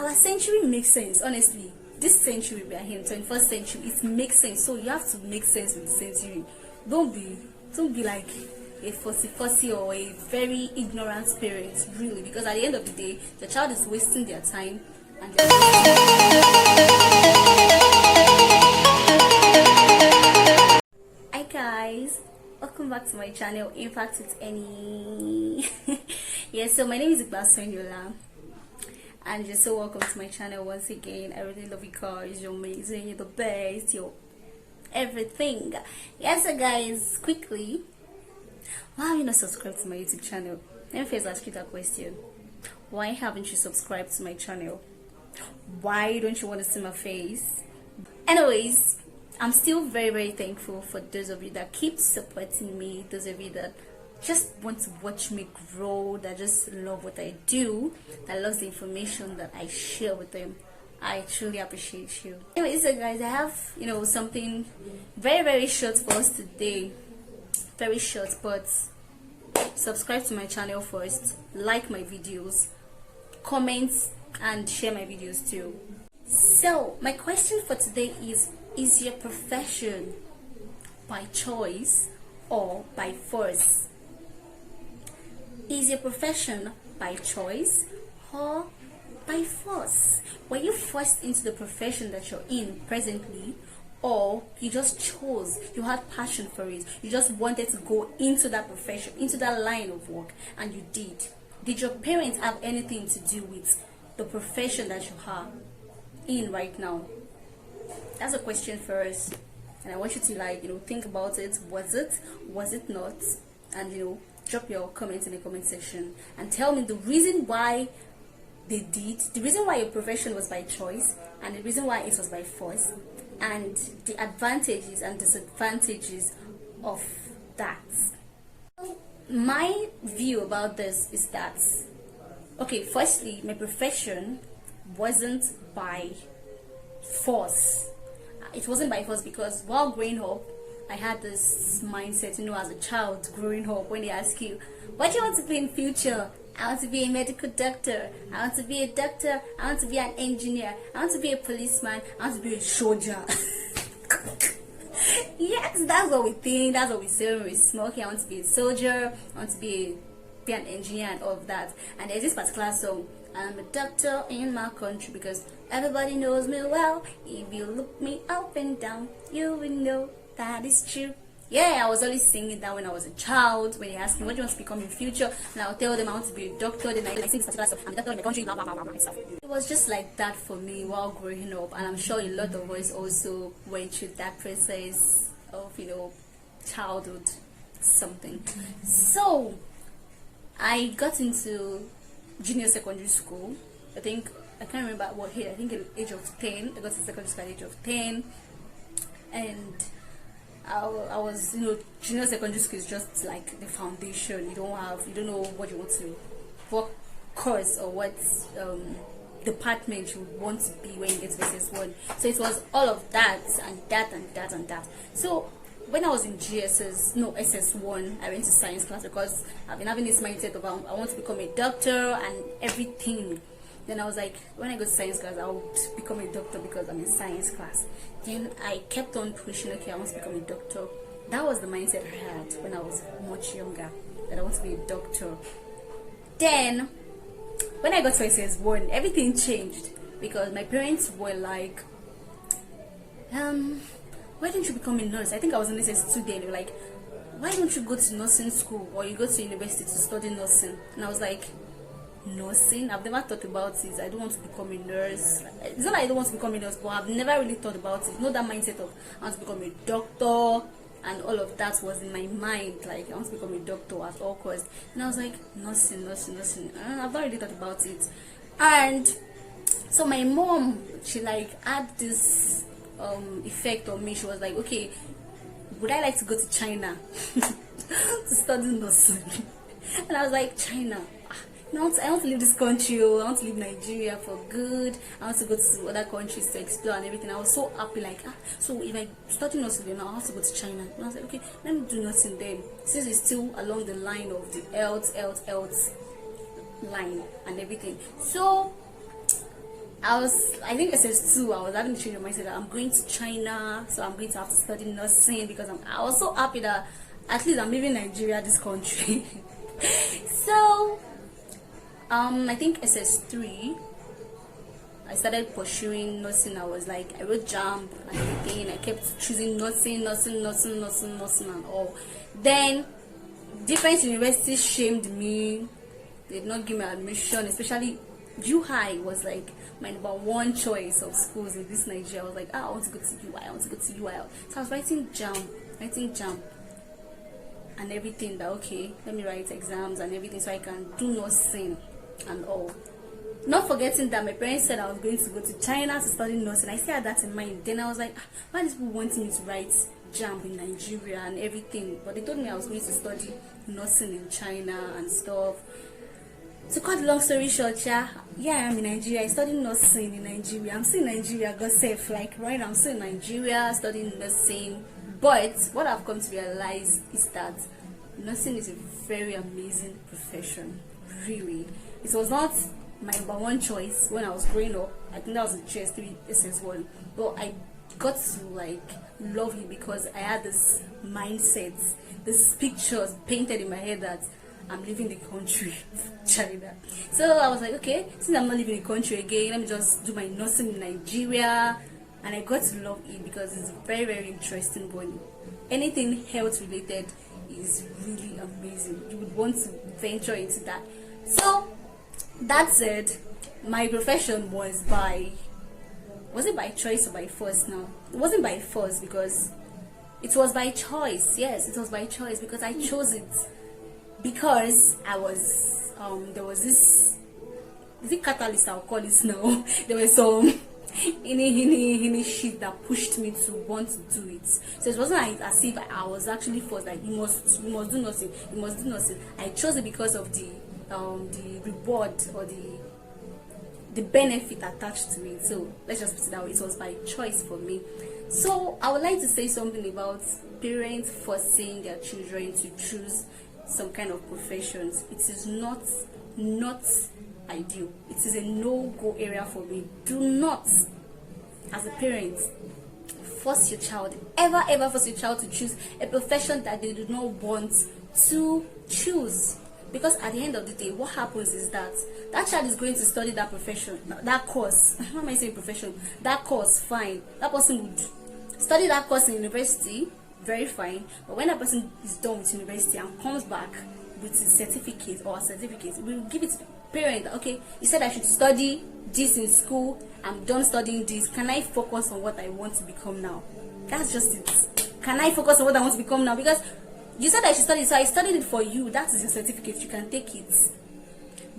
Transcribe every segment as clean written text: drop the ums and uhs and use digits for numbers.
our century makes sense, honestly. This century we are in, 21st century, it makes sense. So you have to make sense with the century. Don't be like a fussy or a very ignorant parent, really, because at the end of the day, the child is wasting their time and Hi guys, welcome back to my channel, Impact with Ennie. Yes, so my name is Sonia, and you're so welcome to my channel once again. I really love you guys. You're amazing, you're the best, you're everything. Yes, so guys, quickly, why have you not subscribed to my YouTube channel? Let me first ask you that question. Why haven't you subscribed to my channel? Why don't you want to see my face? Anyways, I'm still very thankful for those of you that keep supporting me, those of you that just want to watch me grow, that just love what I do, that loves the information that I share with them. I truly appreciate you. Anyway, so guys, I have something very short for us today. Very short, but subscribe to my channel first, like my videos, comment and share my videos too. So my question for today is your profession by choice or by force? Is your profession by choice or by force? Were you forced into the profession that you're in presently, or you just chose, you had passion for it, you just wanted to go into that profession, into that line of work, and you did? Did your parents have anything to do with the profession that you are in right now? That's a question for us, and I want you to think about it. Was it not? And drop your comments in the comment section and tell me the reason why they did, the reason why your profession was by choice and the reason why it was by force, and the advantages and disadvantages of that. My view about this is that, okay, firstly, my profession wasn't by force. It wasn't by force because while growing up, I had this mindset, as a child growing up, when they ask you, what do you want to be in future? I want to be a medical doctor. I want to be a doctor. I want to be an engineer. I want to be a policeman. I want to be a soldier. Yes, that's what we think. That's what we say when we're smoking. I want to be a soldier. I want to be an engineer and all of that. And there's this particular song, I'm a doctor in my country because everybody knows me well. If you look me up and down, you will know that is true. Yeah, I was always singing that when I was a child. When they asked me what do you want to become in future, and I'll tell them I want to be a doctor. Then I sing this particular song, I'm a doctor in my country, blah blah blah blah stuff. It was just like that for me while growing up, and I'm sure a lot of us also went through that process of childhood something. So I got into junior secondary school. I can't remember what age. I think at the age of 10. I got to secondary school at the age of 10, and I was, junior secondary school is just like the foundation. You don't know what you want to, what course or what department you want to be when you get to SS1. So it was all of that and that and that and that. So when I was in SS1, I went to science class because I've been having this mindset of I want to become a doctor and everything. Then I was like, when I go to science class, I would become a doctor because I'm in science class. Then I kept on pushing, okay, I want to become a doctor. That was the mindset I had when I was much younger, that I want to be a doctor. Then, when I got to SS1, everything changed because my parents were like, why don't you become a nurse? I think I was in SS2 then. They were like, why don't you go to nursing school or you go to university to study nursing? And I was like, nursing? I've never thought about it. I don't want to become a nurse. It's not like I don't want to become a nurse, but I've never really thought about it. Not that mindset of I want to become a doctor and all of that was in my mind. Like I want to become a doctor at all costs. And I was like, nursing. I've not really thought about it. And so my mom, she had this effect on me. She was like, okay, would I like to go to China to study nursing? And I was like, China? I want to leave this country. I want to leave Nigeria for good. I want to go to other countries to explore and everything. I was so happy, so if I study nursing then I have to go to China. And I was like, okay, let me do nursing then, since it's still along the line of the health line and everything. So I think SS2, I was having to change my mindset that I'm going to China, so I'm going to have to study nursing because I was so happy that at least I'm leaving Nigeria, this country. So, I think SS3, I started pursuing nursing. I was like, I wrote jump and everything. I kept choosing nursing, and all. Then, different universities shamed me. They did not give me admission, especially UI was like my number one choice of schools in this Nigeria. I was like, I want to go to UI, I want to go to UI. So I was writing jump and everything, that okay, let me write exams and everything so I can do nursing and all. Not forgetting that my parents said I was going to go to China to study nursing. I still had that in mind. Then I was like, why are these people wanting me to write jump in Nigeria and everything? But they told me I was going to study nursing in China and stuff. To cut the long story short, yeah, I'm in Nigeria. I studied nursing in Nigeria. I'm still in Nigeria, God safe. Like right now, I'm still in Nigeria studying nursing. But what I've come to realize is that nursing is a very amazing profession. Really, it was not my number one choice when I was growing up. I think that was in GS3 SS1. But I got to like love it because I had this mindset, this pictures painted in my head that I'm leaving the country, China. So I was like, okay, since I'm not leaving the country again, let me just do my nursing in Nigeria. And I got to love it because it's very, very interesting. But anything health related is really amazing. You would want to venture into that. So that said, my profession was it by choice or by force now? It wasn't by force because it was by choice. Yes, it was by choice because I chose it. Because I was there was this, is it catalyst I'll call it now. There was some any shit that pushed me to want to do it. So it wasn't like as if I was actually forced that you must do nothing, you must do nothing. I chose it because of the reward or the benefit attached to it. So let's just put it that way. It was by choice for me. So I would like to say something about parents forcing their children to choose some kind of professions. It is not ideal. It is a no-go area for me. Do not, as a parent, force your child, ever force your child to choose a profession that they do not want to choose. Because at the end of the day, what happens is that child is going to study that profession, that course. How am I saying profession? That course, fine. That person would study that course in university, very fine. But when that person is done with university and comes back with his certificate or a certificate, we will give it to the parent. Okay, you said I should study this in school. I'm done studying this. Can I focus on what I want to become now? That's just it. Can I focus on what I want to become now? Because you said I should study, so I studied it for you. That is your certificate. You can take it.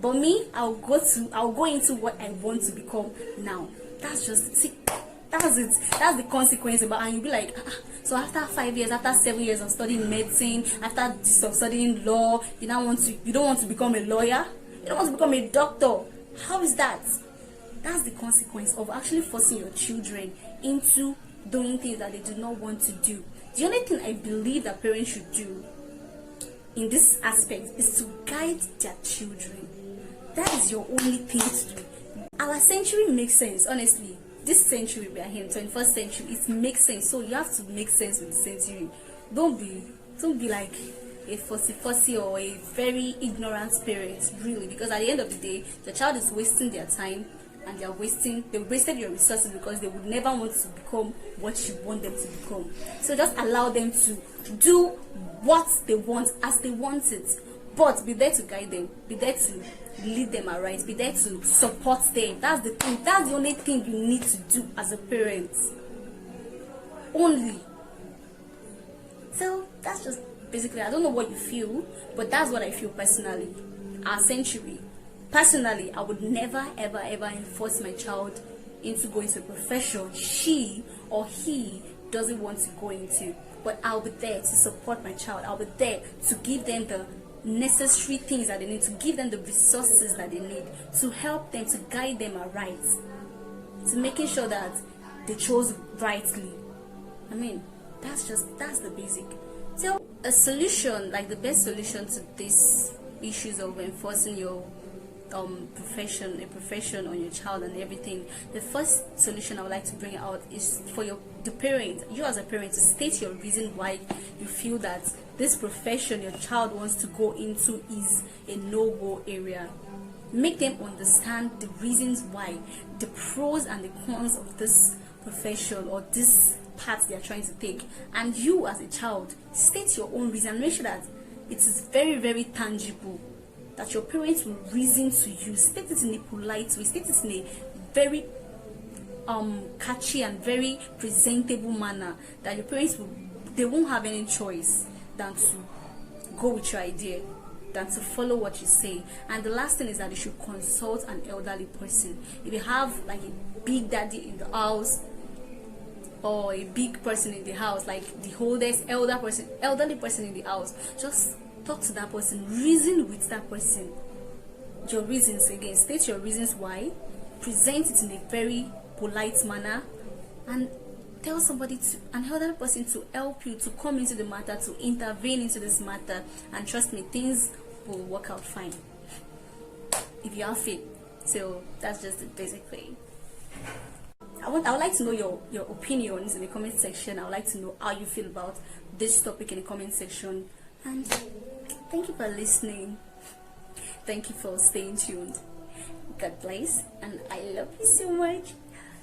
But me, I'll go into what I want to become now. That's just it. See, that's it. That's the consequence about. And you'll be like, so after 5 years, after 7 years of studying medicine, after this of studying law, you don't want to become a lawyer. You don't want to become a doctor. How is that? That's the consequence of actually forcing your children into doing things that they do not want to do. The only thing I believe that parents should do in this aspect is to guide their children. That is your only thing to do. Our century makes sense, honestly. This century we are in, 21st century, it makes sense. So you have to make sense with the century. Don't be like a fussy or a very ignorant parent, really, because at the end of the day, the child is wasting their time and they wasted your resources because they would never want to become what you want them to become. So just allow them to do what they want as they want it, but be there to guide them, be there to lead them aright, be there to support them. That's the thing. That's the only thing you need to do as a parent. Only. So that's just basically, I don't know what you feel, but that's what I feel personally. Our century. Personally, I would never ever enforce my child into going to a profession she or he doesn't want to go into. But I'll be there to support my child. I'll be there to give them the necessary things that they need, to give them the resources that they need, to help them, to guide them aright, to making sure that they chose rightly. I mean, that's the basic. So a solution, like the best solution to these issues of enforcing your a profession on your child and everything, the first solution I would like to bring out is for the parent, you as a parent, to state your reason why you feel that this profession your child wants to go into is a no-go area. Make them understand the reasons why, the pros and the cons of this profession or this path they are trying to take. And you as a child, state your own reason. Make sure that it is very, very tangible, that your parents will reason to you. State it in a polite way, state it in a very catchy and very presentable manner, that your parents they won't have any choice than to go with your idea, than to follow what you say. And the last thing is that you should consult an elderly person. If you have like a big daddy in the house or a big person in the house, like the oldest elderly person in the house, just talk to that person, reason with that person. Your reasons, again, state your reasons why, present it in a very polite manner, and tell an elderly person to help you, to come into the matter, to intervene into this matter, and trust me, things will work out fine if you have faith. So that's just it, basically. I would like to know your opinions in the comment section. I would like to know how you feel about this topic in the comment section. And thank you for listening. Thank you for staying tuned. God bless, and I love you so much.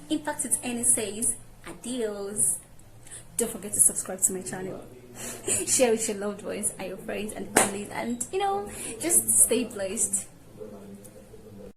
In fact, it's Ennie says adios. Don't forget to subscribe to my channel. Share with your loved ones and your friends and families, and just stay blessed.